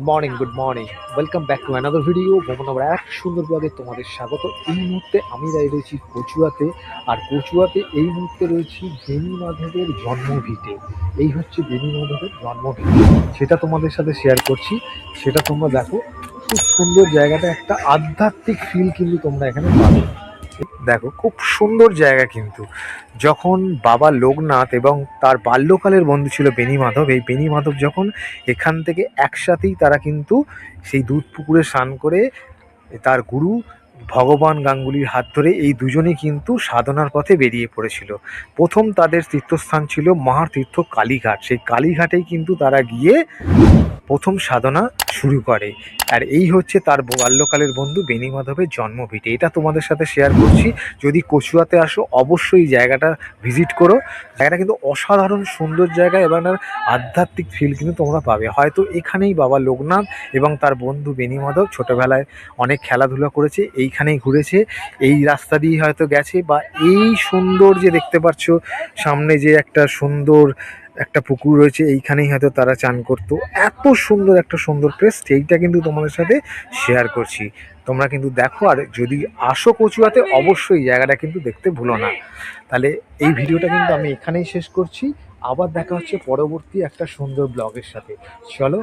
Good morning. Welcome back to another video. ভ্রমণ আবার এক সুন্দর ব্লগে তোমাদের স্বাগত। এই মুহূর্তে আমি রয়েছি কচুয়াতে, আর কচুয়াতে এই মুহূর্তে রয়েছি বেণী মাধবের জন্মভিটে। এই হচ্ছে বেণী মাধবের জন্মভিটে, সেটা তোমাদের সাথে শেয়ার করছি। সেটা তোমরা দেখো, খুব সুন্দর জায়গাটা, একটা আধ্যাত্মিক ফিল কিন্তু তোমরা এখানে পাবে। দেখো, খুব সুন্দর জায়গা কিন্তু। যখন বাবা লোকনাথ এবং তার বাল্যকালের বন্ধু ছিল বেণী মাধব, এই বেণী মাধব যখন এখান থেকে একসাথেই তারা কিন্তু সেই দুধ পুকুরে স্নান করে তার গুরু ভগবান গাঙ্গুলির হাত ধরে এই দুজনেই কিন্তু সাধনার পথে বেরিয়ে পড়েছিল। প্রথম তাদের তীর্থস্থান ছিল মহাতীর্থ কালীঘাট। সেই কালীঘাটেই কিন্তু তারা গিয়ে প্রথম সাধনা শুরু করে। আর এই হচ্ছে তার বাল্যকালের বন্ধু বেণী মাধবের জন্মভিটে। এটা তোমাদের সাথে শেয়ার করছি। যদি কচুয়াতে আসো, অবশ্যই জায়গাটা ভিজিট করো। জায়গাটা কিন্তু অসাধারণ সুন্দর জায়গা এবং আধ্যাত্মিক ফিল কিন্তু তোমরা পাবে। হয়তো এখানেই বাবা লোকনাথ এবং তার বন্ধু বেণী মাধব ছোটোবেলায় অনেক খেলাধুলা করেছে, এইখানেই ঘুরেছে, এই রাস্তা দিয়ে হয়তো গেছে, বা এই সুন্দর যে দেখতে পাচ্ছ সামনে যে একটা সুন্দর একটা পুকুর রয়েছে, এইখানেই হয়তো তারা চান করতো। এত সুন্দর একটা সুন্দর প্লেস, সেইটা কিন্তু তোমাদের সাথে শেয়ার করছি। তোমরা কিন্তু দেখো, আর যদি আসো কচুয়াতে, অবশ্যই জায়গাটা কিন্তু দেখতে ভুলো না। তাহলে এই ভিডিওটা কিন্তু আমি এখানেই শেষ করছি। আবার দেখা হচ্ছে পরবর্তী একটা সুন্দর ব্লগের সাথে। চলো।